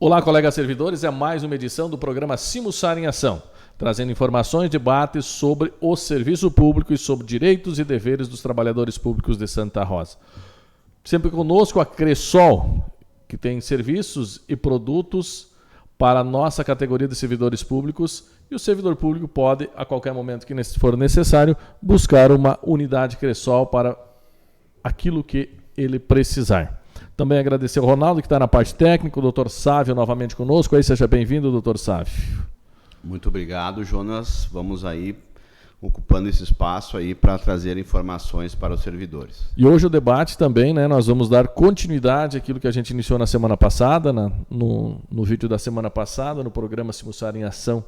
Olá, colegas servidores, é mais uma edição do programa Simussar em Ação, trazendo informações e debates sobre o serviço público e sobre direitos e deveres dos trabalhadores públicos de Santa Rosa. Sempre conosco a Cressol, que tem serviços e produtos para a nossa categoria de servidores públicos, e o servidor público pode, a qualquer momento que for necessário, buscar uma unidade Cressol para aquilo que ele precisar. Também agradecer ao Ronaldo, que está na parte técnica, o Dr. Sávio novamente conosco. Aí, seja bem-vindo, Dr. Sávio. Muito obrigado, Jonas. Vamos aí ocupando esse espaço aí para trazer informações para os servidores. E hoje o debate também, né? Nós vamos dar continuidade àquilo que a gente iniciou na semana passada, no vídeo da semana passada, no programa Simussar em Ação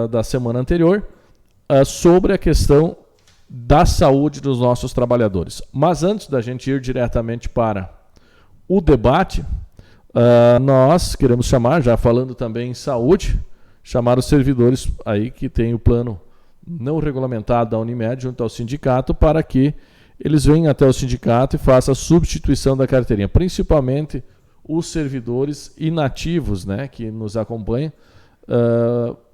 da semana anterior, sobre a questão da saúde dos nossos trabalhadores. Mas antes da gente ir diretamente para o debate, nós queremos chamar, já falando também em saúde, chamar os servidores aí que tem o plano não regulamentado da Unimed junto ao sindicato, para que eles venham até o sindicato e façam a substituição da carteirinha, principalmente os servidores inativos, né, que nos acompanham,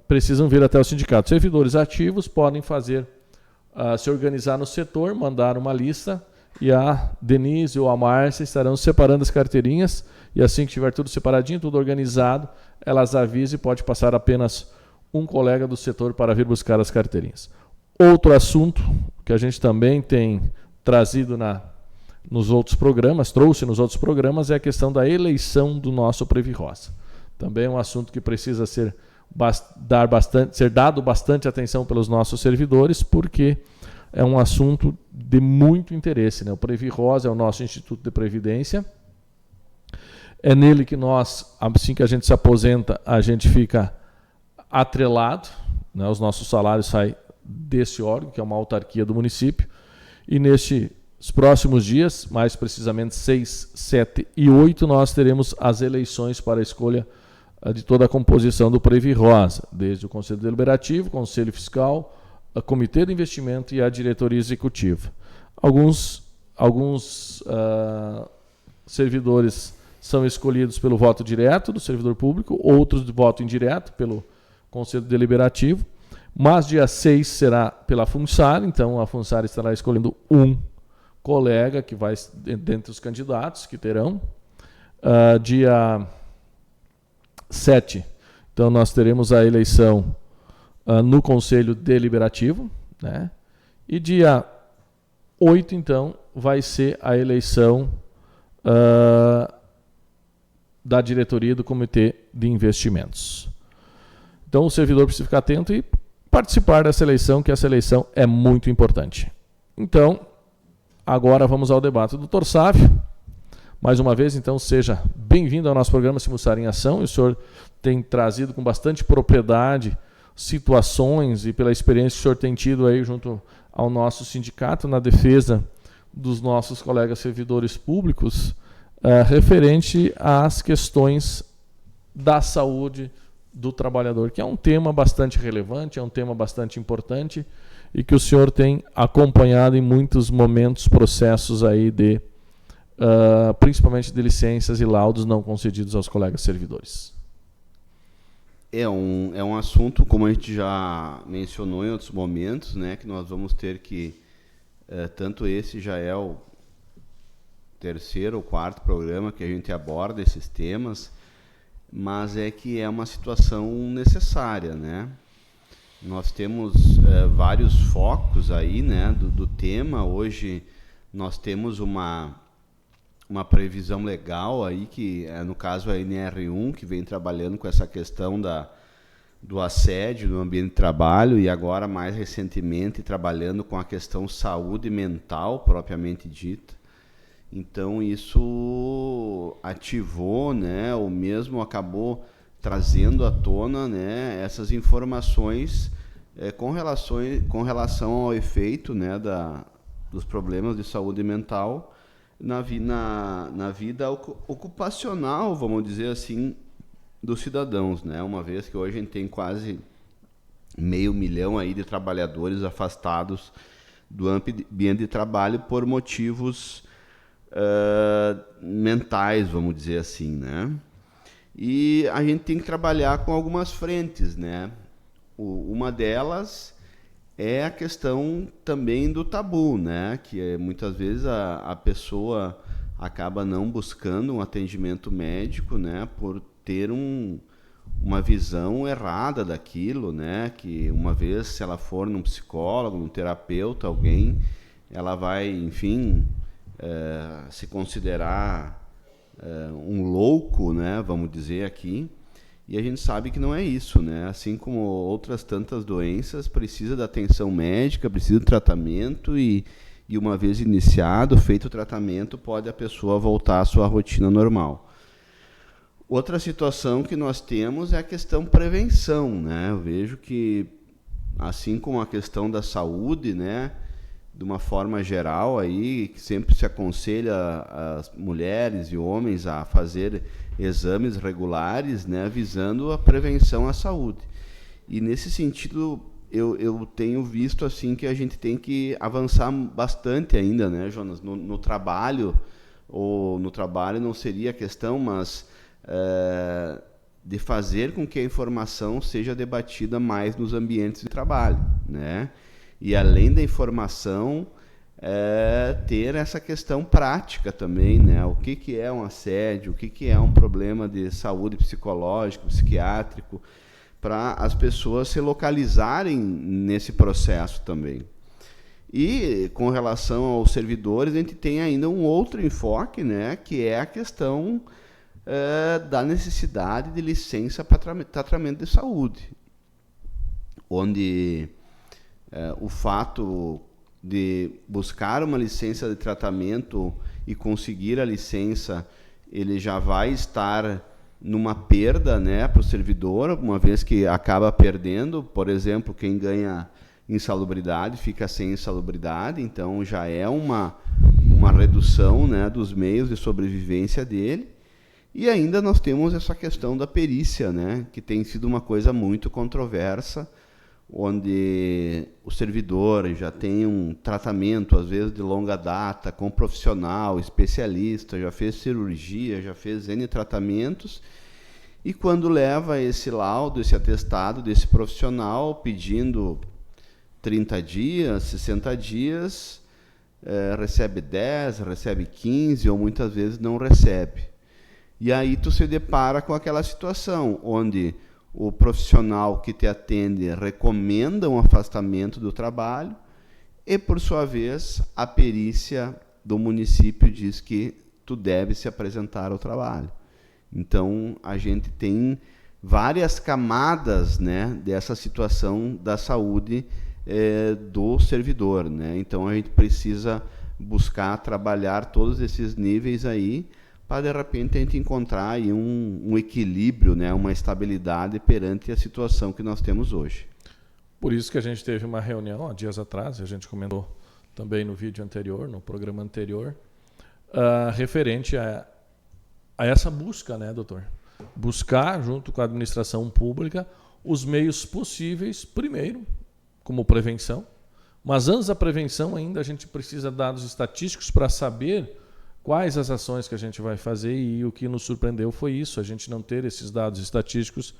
precisam vir até o sindicato. Servidores ativos podem fazer se organizar no setor, mandar uma lista, e a Denise ou a Márcia estarão separando as carteirinhas, e assim que tiver tudo separadinho, tudo organizado, elas avisam e pode passar apenas um colega do setor para vir buscar as carteirinhas. Outro assunto que a gente também tem trazido nos outros programas, trouxe nos outros programas, é a questão da eleição do nosso Previrosa. Também é um assunto que precisa ser dado bastante atenção pelos nossos servidores, porque é um assunto de muito interesse, né? O Previrosa é o nosso Instituto de Previdência, é nele que nós, assim que a gente se aposenta, a gente fica atrelado, né? Os nossos salários saem desse órgão, que é uma autarquia do município, e nestes próximos dias, mais precisamente 6, 7 e 8, nós teremos as eleições para a escolha de toda a composição do Previrosa, desde o Conselho Deliberativo, Conselho Fiscal, o Comitê de Investimento e a Diretoria Executiva. Alguns servidores são escolhidos pelo voto direto do servidor público, outros de voto indireto pelo Conselho Deliberativo, mas dia 6 será pela FUNSAR, então a FUNSAR estará escolhendo um colega que vai dentre os candidatos que terão. Dia 7, então nós teremos a eleição no Conselho Deliberativo, né? E dia 8, então, vai ser a eleição da diretoria do Comitê de Investimentos. Então o servidor precisa ficar atento e participar dessa eleição, que essa eleição é muito importante. Então, agora vamos ao debate. Dr. Sávio, mais uma vez, então, seja bem-vindo ao nosso programa Simussar em Ação. O senhor tem trazido com bastante propriedade situações e pela experiência que o senhor tem tido aí junto ao nosso sindicato na defesa dos nossos colegas servidores públicos, referente às questões da saúde do trabalhador, que é um tema bastante relevante, é um tema bastante importante e que o senhor tem acompanhado em muitos momentos, processos aí principalmente de licenças e laudos não concedidos aos colegas servidores. É um assunto, como a gente já mencionou em outros momentos, né, que nós vamos ter que, tanto esse já é o terceiro ou quarto programa que a gente aborda esses temas, mas é que é uma situação necessária, né? Nós temos vários focos aí, né, do tema. Hoje nós temos uma previsão legal aí, que no caso a NR1, que vem trabalhando com essa questão do assédio no ambiente de trabalho, e agora mais recentemente trabalhando com a questão saúde mental propriamente dita. Então isso ativou, né, ou mesmo acabou trazendo à tona, né, essas informações com relação ao efeito, né, dos problemas de saúde mental na vida ocupacional, vamos dizer assim, dos cidadãos, né? Uma vez que hoje a gente tem quase 500 mil aí de trabalhadores afastados do ambiente de trabalho por motivos mentais, vamos dizer assim, né? E a gente tem que trabalhar com algumas frentes, né? Uma delas é a questão também do tabu, né? Que muitas vezes a pessoa acaba não buscando um atendimento médico, né? Por ter uma visão errada daquilo, né? Que uma vez, se ela for num psicólogo, num terapeuta, alguém, ela vai, enfim, se considerar um louco, né? Vamos dizer aqui. E a gente sabe que não é isso, né? Assim como outras tantas doenças, precisa da atenção médica, precisa do tratamento e uma vez iniciado, feito o tratamento, pode a pessoa voltar à sua rotina normal. Outra situação que nós temos é a questão prevenção, né? Eu vejo que, assim como a questão da saúde, né? De uma forma geral, aí, que sempre se aconselha as mulheres e homens a fazer exames regulares, né? Visando a prevenção à saúde. E, nesse sentido, eu tenho visto assim, que a gente tem que avançar bastante ainda, né, Jonas? No trabalho, ou no trabalho não seria a questão, mas de fazer com que a informação seja debatida mais nos ambientes de trabalho, né? E além da informação, ter essa questão prática também, né? O que é um assédio, o que é um problema de saúde psicológico, psiquiátrico, para as pessoas se localizarem nesse processo também. E com relação aos servidores, a gente tem ainda um outro enfoque, né? Que é a questão da necessidade de licença para tratamento de saúde, onde o fato de buscar uma licença de tratamento e conseguir a licença, ele já vai estar numa perda, né, para o servidor, uma vez que acaba perdendo. Por exemplo, quem ganha insalubridade fica sem insalubridade, então já é uma redução, né, dos meios de sobrevivência dele. E ainda nós temos essa questão da perícia, né, que tem sido uma coisa muito controversa, onde o servidor já tem um tratamento, às vezes de longa data, com profissional, especialista, já fez cirurgia, já fez N tratamentos, e quando leva esse laudo, esse atestado desse profissional, pedindo 30 dias, 60 dias, recebe 10, recebe 15, ou muitas vezes não recebe. E aí tu se depara com aquela situação, onde o profissional que te atende recomenda um afastamento do trabalho e, por sua vez, a perícia do município diz que tu deve se apresentar ao trabalho. Então, a gente tem várias camadas, né, dessa situação da saúde do servidor, né? Então, a gente precisa buscar trabalhar todos esses níveis aí, para, de repente, a gente encontrar aí um equilíbrio, né, uma estabilidade perante a situação que nós temos hoje. Por isso que a gente teve uma reunião há dias atrás, a gente comentou também no vídeo anterior, no programa anterior, referente a essa busca, né, doutor? Buscar, junto com a administração pública, os meios possíveis, primeiro, como prevenção, mas antes da prevenção ainda a gente precisa de dados estatísticos para saber quais as ações que a gente vai fazer, e o que nos surpreendeu foi isso, a gente não ter esses dados estatísticos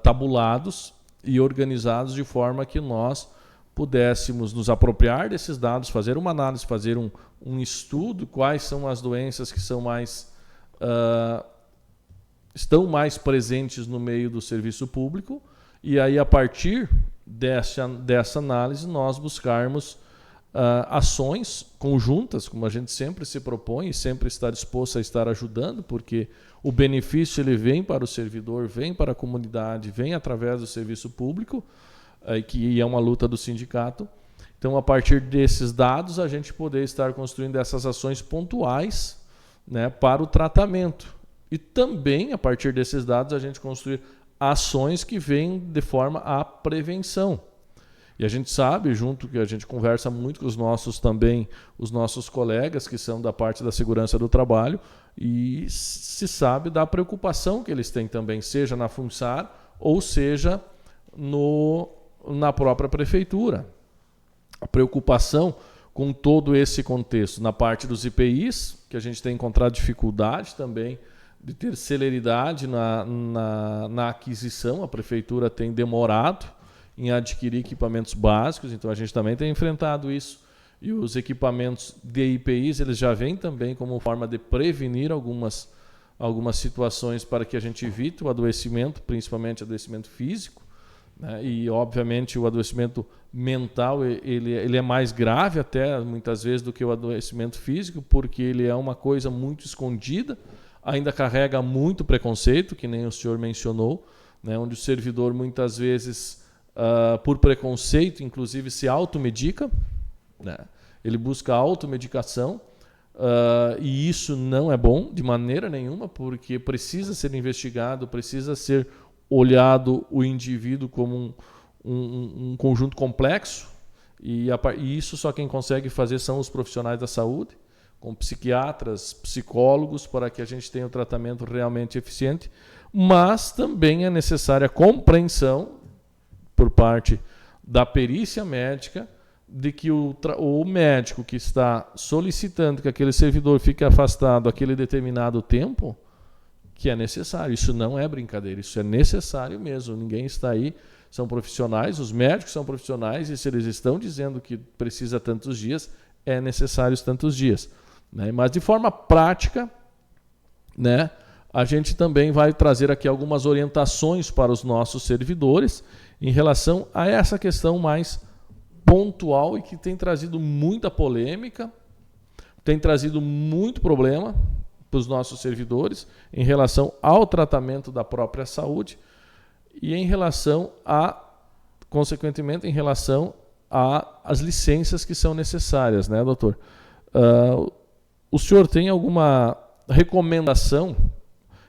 tabulados e organizados de forma que nós pudéssemos nos apropriar desses dados, fazer uma análise, fazer um estudo, quais são as doenças que são estão mais presentes no meio do serviço público, e aí a partir dessa análise nós buscarmos ações conjuntas, como a gente sempre se propõe e sempre está disposto a estar ajudando, porque o benefício ele vem para o servidor, vem para a comunidade, vem através do serviço público, que é uma luta do sindicato. Então, a partir desses dados, a gente poder estar construindo essas ações pontuais, né, para o tratamento. E também, a partir desses dados, a gente construir ações que vêm de forma à prevenção. E a gente sabe, junto que a gente conversa muito com os nossos colegas que são da parte da segurança do trabalho, e se sabe da preocupação que eles têm também, seja na FUNSAR ou seja na própria prefeitura. A preocupação com todo esse contexto, na parte dos IPIs, que a gente tem encontrado dificuldade também ter celeridade na aquisição. A prefeitura tem demorado em adquirir equipamentos básicos, então a gente também tem enfrentado isso. E os equipamentos de IPIs, eles já vêm também como forma de prevenir algumas situações para que a gente evite o adoecimento, principalmente adoecimento físico, né? E, obviamente, o adoecimento mental ele é mais grave até, muitas vezes, do que o adoecimento físico, porque ele é uma coisa muito escondida, ainda carrega muito preconceito, que nem o senhor mencionou, né? Onde o servidor, muitas vezes, por preconceito, inclusive, se automedica, né? Ele busca automedicação, e isso não é bom de maneira nenhuma, porque precisa ser investigado, precisa ser olhado o indivíduo como um conjunto complexo, e isso só quem consegue fazer são os profissionais da saúde, com psiquiatras, psicólogos, para que a gente tenha um tratamento realmente eficiente, mas também é necessária a compreensão por parte da perícia médica de que o médico que está solicitando que aquele servidor fique afastado aquele determinado tempo, que é necessário. Isso não é brincadeira, isso é necessário mesmo. Ninguém está aí, são profissionais, os médicos são profissionais, e se eles estão dizendo que precisa tantos dias, é necessário tantos dias, né? Mas de forma prática, né, a gente também vai trazer aqui algumas orientações para os nossos servidores em relação a essa questão mais pontual e que tem trazido muita polêmica, tem trazido muito problema para os nossos servidores em relação ao tratamento da própria saúde e em relação consequentemente, em relação às licenças que são necessárias, né, doutor? O senhor tem alguma recomendação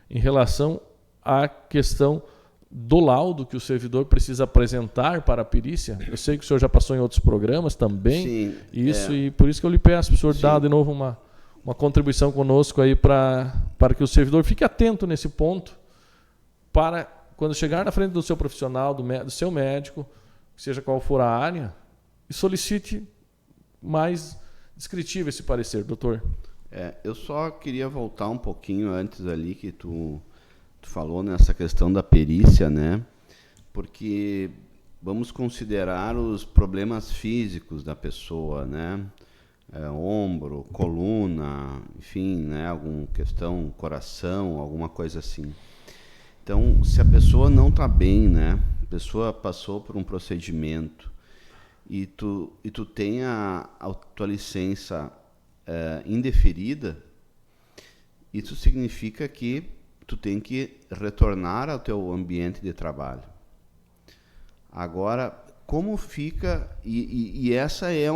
em relação à questão do laudo que o servidor precisa apresentar para a perícia? Eu sei que o senhor já passou em outros programas também. Sim, e por isso que eu lhe peço para o senhor dar de novo uma contribuição conosco aí para que o servidor fique atento nesse ponto, para quando chegar na frente do seu profissional, do seu médico, seja qual for a área, e solicite mais descritivo esse parecer, doutor. Eu só queria voltar um pouquinho antes ali que tu falou nessa questão da perícia, né? Porque vamos considerar os problemas físicos da pessoa, né? Ombro, coluna, enfim, né? Alguma questão, coração, alguma coisa assim. Então, se a pessoa não está bem, né? A pessoa passou por um procedimento e tu tem a tua licença indeferida, isso significa que tu tem que retornar ao teu ambiente de trabalho. Agora, como fica... E essa é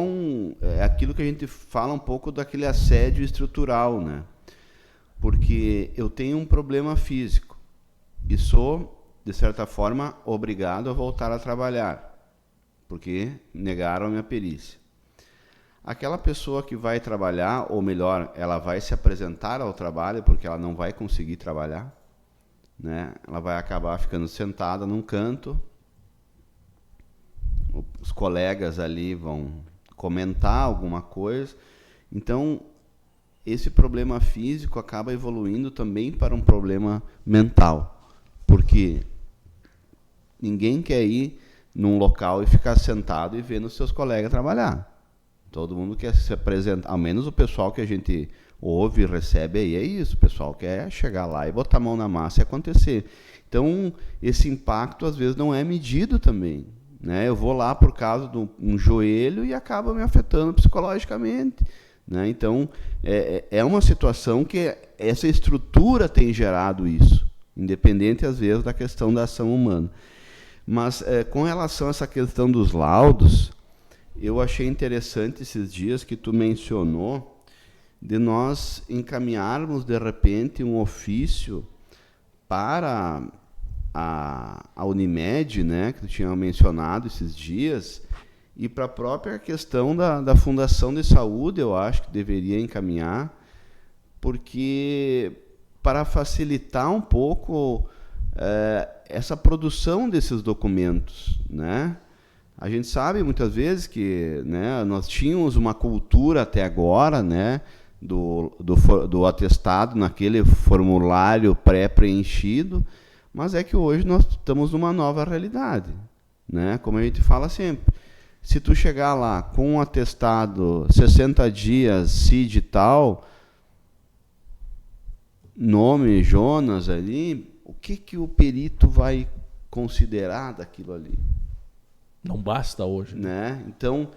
aquilo que a gente fala um pouco daquele assédio estrutural, né? Porque eu tenho um problema físico e sou, de certa forma, obrigado a voltar a trabalhar, porque negaram a minha perícia. Aquela pessoa que vai trabalhar, ou melhor, ela vai se apresentar ao trabalho porque ela não vai conseguir trabalhar, né? Ela vai acabar ficando sentada num canto, os colegas ali vão comentar alguma coisa. Então, esse problema físico acaba evoluindo também para um problema mental, porque ninguém quer ir num local e ficar sentado e vendo os seus colegas trabalhar. Todo mundo quer se apresentar, ao menos o pessoal que a gente ouve e recebe aí é isso. O pessoal quer chegar lá e botar a mão na massa e acontecer. Então, esse impacto às vezes não é medido também, né? Eu vou lá por causa de um joelho e acaba me afetando psicologicamente, né? Então, é uma situação que essa estrutura tem gerado isso, independente às vezes da questão da ação humana. Mas com relação a essa questão dos laudos, eu achei interessante esses dias que tu mencionou de nós encaminharmos, de repente, um ofício para a Unimed, né, que tu tinha mencionado esses dias, e para a própria questão da Fundação de Saúde, eu acho que deveria encaminhar, porque para facilitar um pouco essa produção desses documentos, né? A gente sabe muitas vezes que, né, nós tínhamos uma cultura até agora, né, do atestado naquele formulário pré-preenchido, mas é que hoje nós estamos numa nova realidade, né? Como a gente fala sempre, se tu chegar lá com um atestado 60 dias, CID e tal, nome Jonas ali, o que o perito vai considerar daquilo ali? Não basta hoje. Né? Então,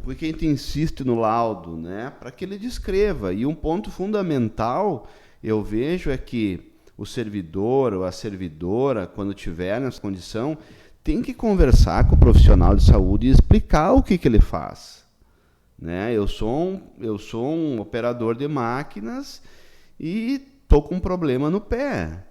por que a gente insiste no laudo? Né? Para que ele descreva. E um ponto fundamental, eu vejo, é que o servidor ou a servidora, quando tiver nessa condição, tem que conversar com o profissional de saúde e explicar o que ele faz. Né? Eu sou um operador de máquinas e estou com um problema no pé.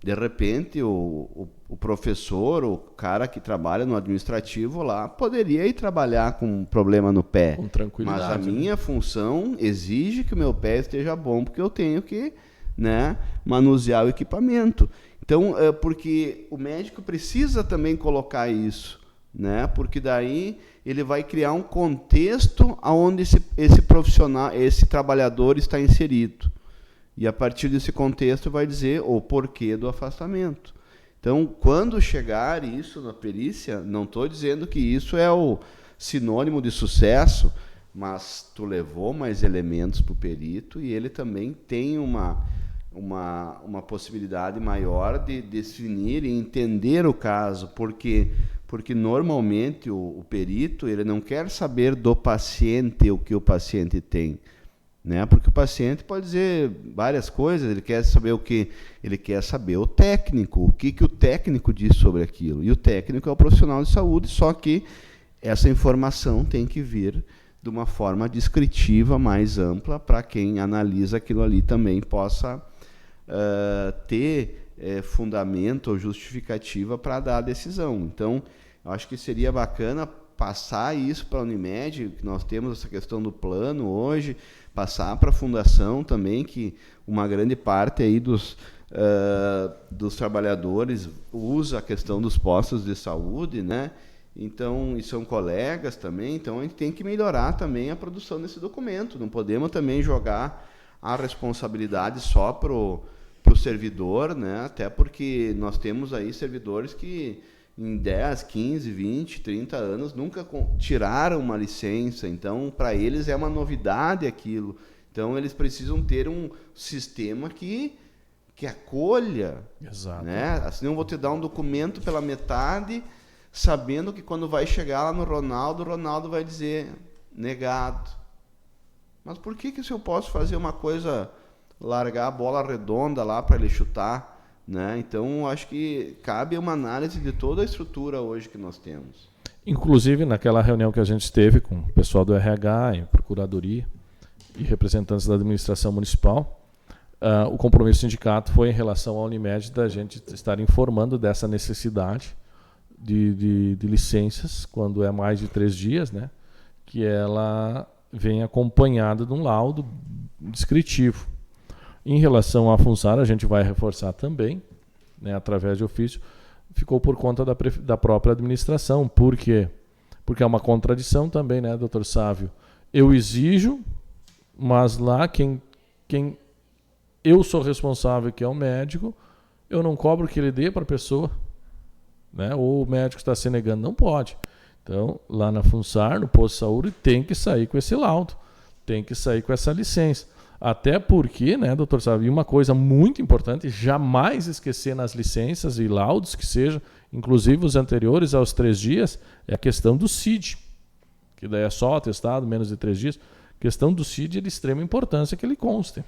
De repente, o professor, o cara que trabalha no administrativo lá, poderia ir trabalhar com um problema no pé. Com tranquilidade. Mas a minha função exige que o meu pé esteja bom, porque eu tenho que, né, manusear o equipamento. Então, porque o médico precisa também colocar isso, né? Porque daí ele vai criar um contexto onde esse profissional, esse trabalhador está inserido. E a partir desse contexto vai dizer o porquê do afastamento. Então, quando chegar isso na perícia, não estou dizendo que isso é o sinônimo de sucesso, mas tu levou mais elementos para o perito e ele também tem uma possibilidade maior de definir e entender o caso, porque normalmente o perito ele não quer saber do paciente o que o paciente tem, né? Porque o paciente pode dizer várias coisas, ele quer saber ele quer saber o técnico, o que o técnico diz sobre aquilo. E o técnico é o profissional de saúde, só que essa informação tem que vir de uma forma descritiva mais ampla para quem analisa aquilo ali também possa ter fundamento ou justificativa para dar a decisão. Então, eu acho que seria bacana passar isso para a Unimed, que nós temos essa questão do plano hoje, passar para a fundação também, que uma grande parte aí dos trabalhadores usa a questão dos postos de saúde, né? Então, e são colegas também, então a gente tem que melhorar também a produção desse documento. Não podemos também jogar a responsabilidade só para o servidor, né? Até porque nós temos aí servidores que em 10, 15, 20, 30 anos nunca tiraram uma licença, então para eles é uma novidade aquilo. Então eles precisam ter um sistema que acolha. Exato. Né? Assim, eu vou te dar um documento pela metade, sabendo que quando vai chegar lá no Ronaldo, o Ronaldo vai dizer negado. Mas por que se eu posso fazer uma coisa, largar a bola redonda lá para ele chutar? Né? Então, acho que cabe uma análise de toda a estrutura hoje que nós temos. Inclusive, naquela reunião que a gente teve com o pessoal do RH, em Procuradoria e representantes da administração municipal, o compromisso do sindicato foi em relação à Unimed da gente estar informando dessa necessidade de licenças, quando é mais de 3 dias, né? Que ela vem acompanhada de um laudo descritivo. Em relação à FUNSAR, a gente vai reforçar também, né, através de ofício, ficou por conta da própria administração. Por quê? Porque é uma contradição também, né, doutor Sávio? Eu exijo, mas lá quem eu sou responsável, que é o médico, eu não cobro que ele dê para a pessoa, né? Ou o médico está se negando, não pode. Então, lá na FUNSAR, no posto de saúde, tem que sair com esse laudo, tem que sair com essa licença. Até porque, né, doutor Sávio, uma coisa muito importante, jamais esquecer nas licenças e laudos, que seja, inclusive os anteriores aos 3 dias, é a questão do CID, que daí é só atestado, menos de 3 dias. A questão do CID é de extrema importância que ele conste.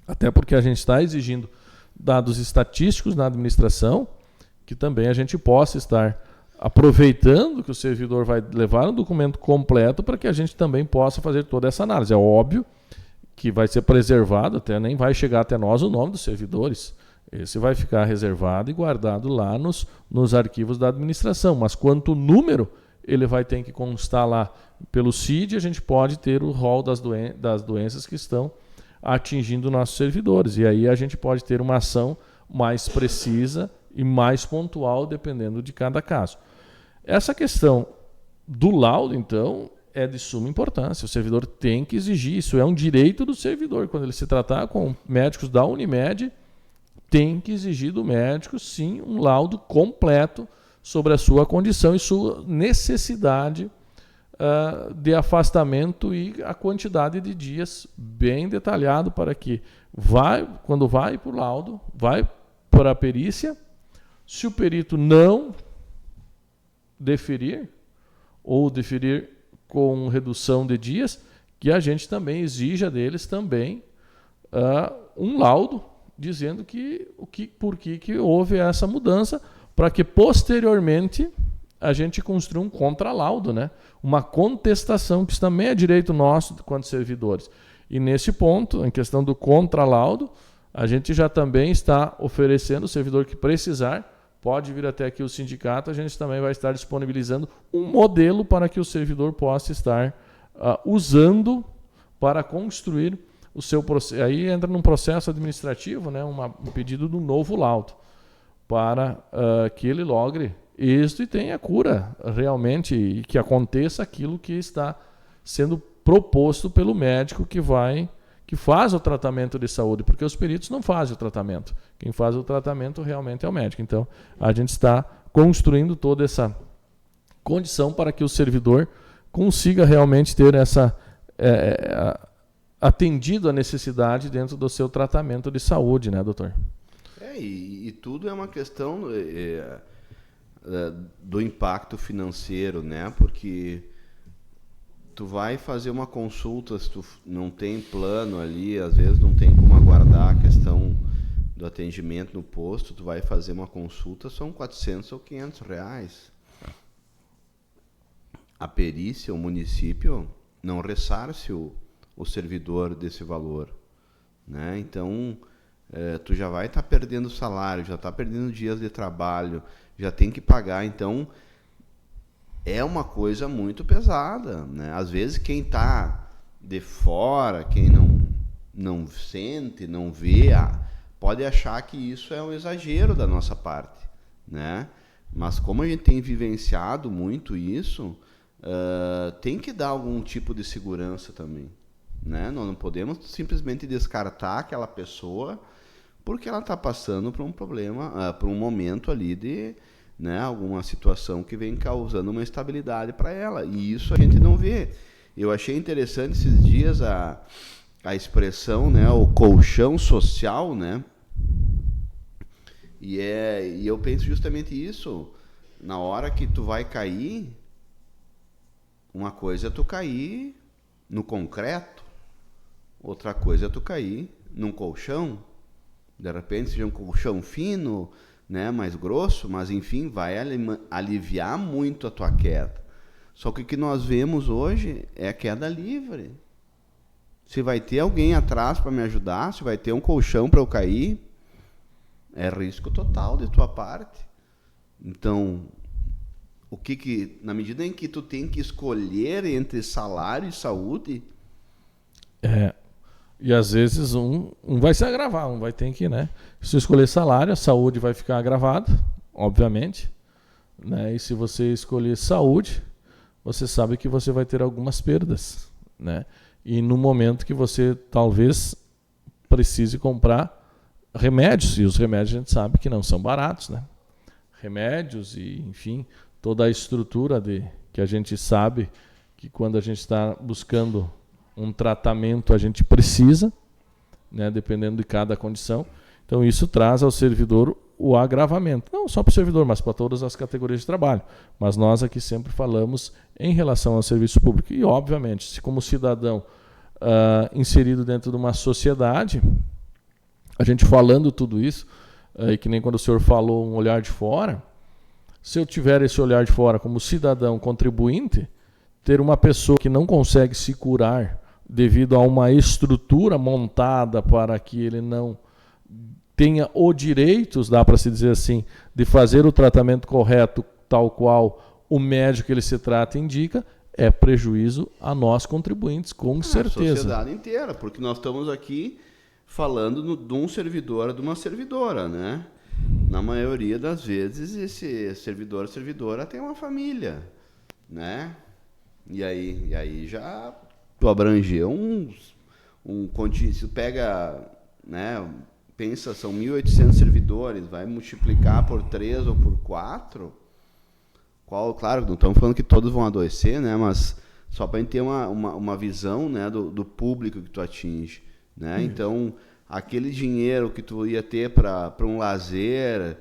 Até porque a gente está exigindo dados estatísticos na administração, que também a gente possa estar aproveitando que o servidor vai levar um documento completo para que a gente também possa fazer toda essa análise. É óbvio que vai ser preservado, até nem vai chegar até nós o nome dos servidores. Esse vai ficar reservado e guardado lá nos arquivos da administração. Mas quanto número, ele vai ter que constar lá pelo CID, a gente pode ter o rol das doenças que estão atingindo nossos servidores. E aí a gente pode ter uma ação mais precisa e mais pontual, dependendo de cada caso. Essa questão do laudo, então, é de suma importância. O servidor tem que exigir isso. É um direito do servidor. Quando ele se tratar com médicos da Unimed, tem que exigir do médico, sim, um laudo completo sobre a sua condição e sua necessidade de afastamento e a quantidade de dias bem detalhado para que quando vai para o laudo, vai para a perícia, se o perito não deferir ou deferir com redução de dias, que a gente também exija deles também um laudo dizendo por que houve essa mudança, para que posteriormente a gente construa um contralaudo, né? Uma contestação, que isso também é direito nosso quanto servidores. E nesse ponto, em questão do contralaudo, a gente já também está oferecendo, o servidor que precisar, pode vir até aqui o sindicato, a gente também vai estar disponibilizando um modelo para que o servidor possa estar usando para construir o seu processo. Aí entra num processo administrativo, né, um pedido do novo laudo, para que ele logre êxito e tenha cura realmente, e que aconteça aquilo que está sendo proposto pelo médico que faz o tratamento de saúde, porque os peritos não fazem o tratamento. Quem faz o tratamento realmente é o médico. Então, a gente está construindo toda essa condição para que o servidor consiga realmente ter atendido a necessidade dentro do seu tratamento de saúde, né, doutor? E tudo é uma questão do impacto financeiro, né? Porque tu vai fazer uma consulta, se tu não tem plano ali, às vezes não tem como aguardar a questão do atendimento no posto, tu vai fazer uma consulta, são 400 ou 500 reais. A perícia, o município, não ressarce o servidor desse valor, né? Então, tu já vai estar perdendo salário, já está perdendo dias de trabalho, já tem que pagar. Então, é uma coisa muito pesada, né? Às vezes, quem está de fora, quem não sente, não vê, pode achar que isso é um exagero da nossa parte, né? Mas como a gente tem vivenciado muito isso, tem que dar algum tipo de segurança também, né? Nós não podemos simplesmente descartar aquela pessoa porque ela está passando por um problema, por um momento ali de, né, alguma situação que vem causando uma instabilidade para ela. E isso a gente não vê. Eu achei interessante esses dias a expressão, né, o colchão social, né? E eu penso justamente isso. Na hora que tu vai cair, uma coisa é tu cair no concreto, outra coisa é tu cair num colchão. De repente seja um colchão fino, né, mais grosso, mas enfim, vai aliviar muito a tua queda. Só que o que nós vemos hoje é a queda livre. Se vai ter alguém atrás para me ajudar, se vai ter um colchão para eu cair, é risco total de tua parte. Então, na medida em que tu tem que escolher entre salário e saúde... E às vezes um vai se agravar, um vai ter que, né? Se escolher salário, a saúde vai ficar agravada, obviamente, né? E se você escolher saúde, você sabe que você vai ter algumas perdas, né? E no momento que você talvez precise comprar remédios, e os remédios a gente sabe que não são baratos, né? Remédios e, enfim, toda a estrutura que a gente sabe que quando a gente está buscando um tratamento a gente precisa, né, dependendo de cada condição. Então isso traz ao servidor o agravamento, não só para o servidor, mas para todas as categorias de trabalho. Mas nós aqui sempre falamos em relação ao serviço público. E obviamente, se como cidadão inserido dentro de uma sociedade, a gente falando tudo isso, e que nem quando o senhor falou um olhar de fora, se eu tiver esse olhar de fora como cidadão contribuinte, ter uma pessoa que não consegue se curar devido a uma estrutura montada para que ele não tenha o direito, dá para se dizer assim, de fazer o tratamento correto, tal qual o médico que ele se trata indica, é prejuízo a nós contribuintes, com certeza. A sociedade inteira, porque nós estamos aqui falando de um servidor, de uma servidora, né? Na maioria das vezes, esse servidor, servidora tem uma família, né? E aí já tu abrangeu se tu pega, né, pensa, são 1.800 servidores, vai multiplicar por 3 ou por 4, claro, não estamos falando que todos vão adoecer, né, mas só para a gente ter uma visão, né, do público que tu atinge, né? Então, aquele dinheiro que tu ia ter para um lazer,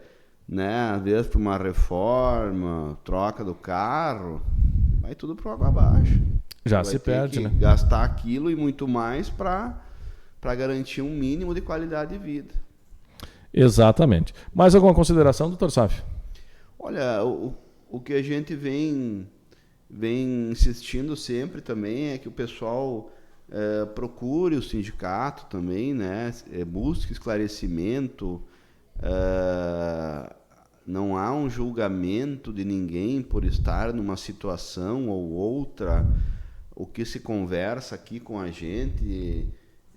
né, às vezes para uma reforma, troca do carro, vai tudo para água abaixo. Já se perde, né? Gastar aquilo e muito mais para garantir um mínimo de qualidade de vida. Exatamente. Mais alguma consideração, doutor Saf? Olha, o que a gente vem insistindo sempre também é que o pessoal procure o sindicato também, né? Busque esclarecimento. Não há um julgamento de ninguém por estar numa situação ou outra. O que se conversa aqui com a gente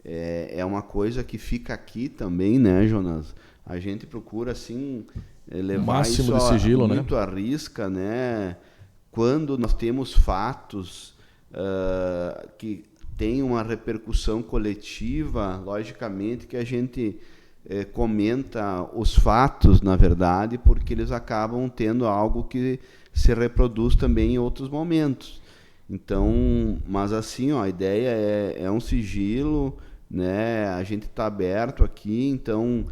é uma coisa que fica aqui também, né, Jonas? A gente procura, assim, levar máximo isso de sigilo, muito à risca, né? Quando nós temos fatos que têm uma repercussão coletiva, logicamente que a gente comenta os fatos, na verdade, porque eles acabam tendo algo que se reproduz também em outros momentos. Então, mas assim, ó, a ideia é um sigilo, né? A gente está aberto aqui, então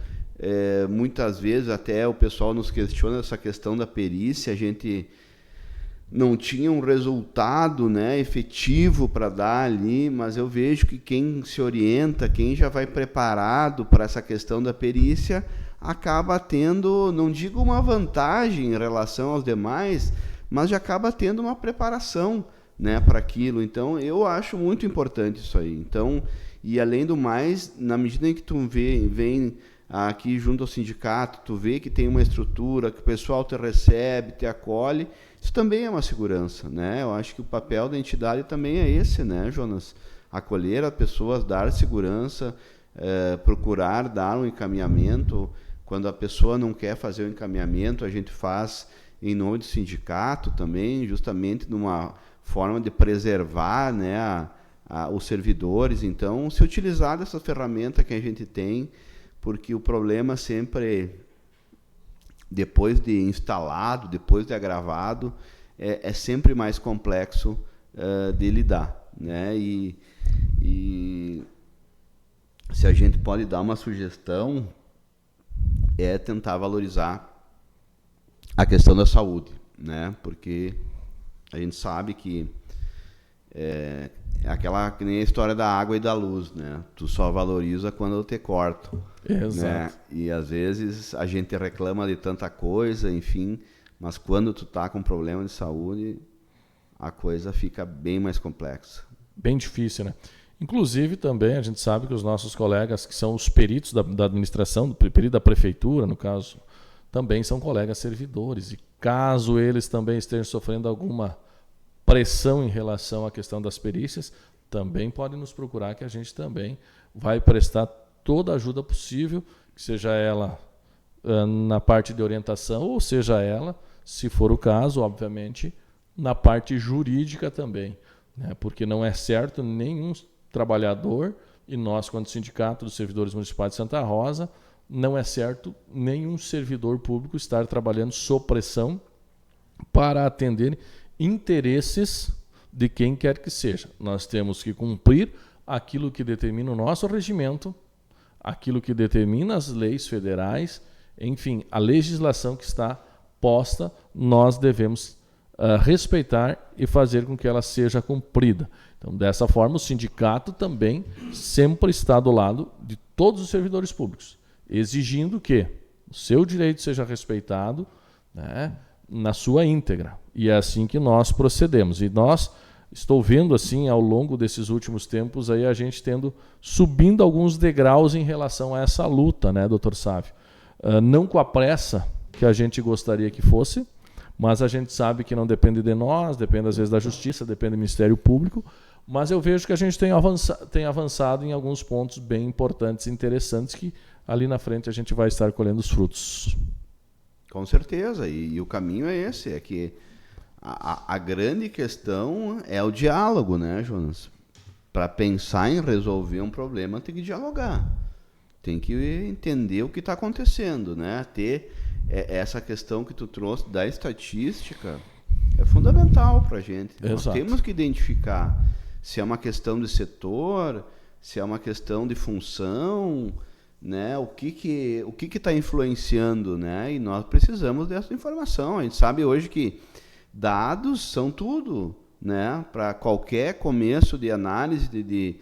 muitas vezes até o pessoal nos questiona essa questão da perícia, a gente não tinha um resultado, né, efetivo para dar ali, mas eu vejo que quem se orienta, quem já vai preparado para essa questão da perícia, acaba tendo, não digo uma vantagem em relação aos demais, mas já acaba tendo uma preparação, né, para aquilo. Então, eu acho muito importante isso aí. Então, e além do mais, na medida em que tu vem aqui junto ao sindicato, tu vê que tem uma estrutura, que o pessoal te recebe, te acolhe, isso também é uma segurança, né? Eu acho que o papel da entidade também é esse, né, Jonas? Acolher as pessoas, dar segurança, procurar dar um encaminhamento. Quando a pessoa não quer fazer o encaminhamento, a gente faz em nome do sindicato também, justamente numa forma de preservar, né, os servidores. Então, se utilizar dessa ferramenta que a gente tem, porque o problema sempre, depois de instalado, depois de agravado, é sempre mais complexo de lidar, né? E se a gente pode dar uma sugestão, é tentar valorizar a questão da saúde, né? Porque a gente sabe que é que nem a história da água e da luz, né? Tu só valoriza quando te cortam. Exato. Né? E às vezes a gente reclama de tanta coisa, enfim, mas quando tu tá com problema de saúde, a coisa fica bem mais complexa. Bem difícil, né? Inclusive também a gente sabe que os nossos colegas que são os peritos da administração, do perito da prefeitura, no caso, também são colegas servidores. E caso eles também estejam sofrendo alguma pressão em relação à questão das perícias, também podem nos procurar, que a gente também vai prestar toda a ajuda possível, que seja ela na parte de orientação, ou seja ela, se for o caso, obviamente, na parte jurídica também, né? Porque não é certo nenhum trabalhador, e nós, quando Sindicato dos Servidores Municipais de Santa Rosa, não é certo nenhum servidor público estar trabalhando sob pressão para atender interesses de quem quer que seja. Nós temos que cumprir aquilo que determina o nosso regimento, aquilo que determina as leis federais, enfim, a legislação que está posta, nós devemos respeitar e fazer com que ela seja cumprida. Então, dessa forma, o sindicato também sempre está do lado de todos os servidores públicos, exigindo que o seu direito seja respeitado, né, na sua íntegra. E é assim que nós procedemos. E nós, estou vendo assim, ao longo desses últimos tempos, aí a gente subindo alguns degraus em relação a essa luta, né, doutor Sávio? Não com a pressa que a gente gostaria que fosse, mas a gente sabe que não depende de nós, depende às vezes da Justiça, depende do Ministério Público, mas eu vejo que a gente tem avançado em alguns pontos bem importantes e interessantes, que ali na frente a gente vai estar colhendo os frutos. Com certeza, e o caminho é esse, é que A grande questão é o diálogo, né, Jonas? Para pensar em resolver um problema, tem que dialogar. Tem que entender o que está acontecendo, né? Ter essa questão que tu trouxe da estatística é fundamental para a gente. Exato. Nós temos que identificar se é uma questão de setor, se é uma questão de função, né? O que está influenciando, né? E nós precisamos dessa informação. A gente sabe hoje que dados são tudo, né? Para qualquer começo de análise de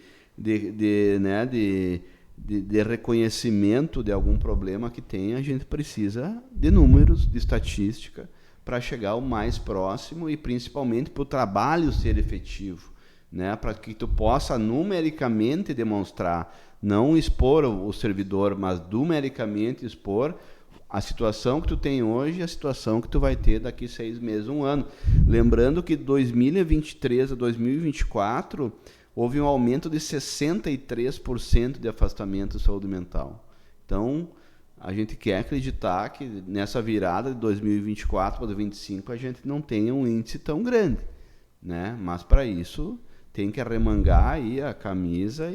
reconhecimento de algum problema que tem, a gente precisa de números, de estatística, para chegar o mais próximo e principalmente para o trabalho ser efetivo, né? Para que tu possa numericamente demonstrar, não expor o servidor, mas numericamente expor a situação que tu tem hoje e a situação que tu vai ter daqui 6 meses, 1 ano. Lembrando que de 2023 a 2024 houve um aumento de 63% de afastamento de saúde mental. Então, a gente quer acreditar que nessa virada de 2024 para 2025 a gente não tenha um índice tão grande, né? Mas para isso tem que arremangar aí a camisa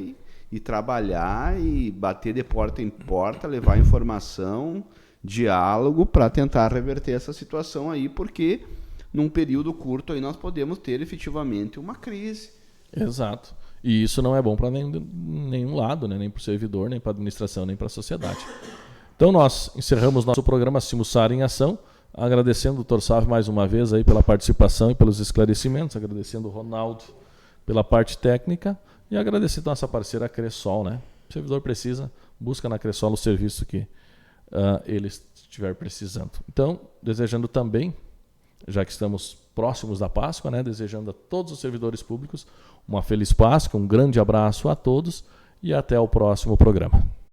e trabalhar e bater de porta em porta, levar informação, diálogo para tentar reverter essa situação aí, porque num período curto aí nós podemos ter efetivamente uma crise. Exato. E isso não é bom para nenhum lado, né? Nem para o servidor, nem para a administração, nem para a sociedade. Então nós encerramos nosso programa Simussar em Ação, agradecendo o Dr. Sávio mais uma vez aí pela participação e pelos esclarecimentos, agradecendo o Ronaldo pela parte técnica e agradecendo a nossa parceira Cressol, né? O servidor precisa, busca na Cressol o serviço que ele estiver precisando. Então, desejando também, já que estamos próximos da Páscoa, né? Desejando a todos os servidores públicos uma feliz Páscoa, um grande abraço a todos e até o próximo programa.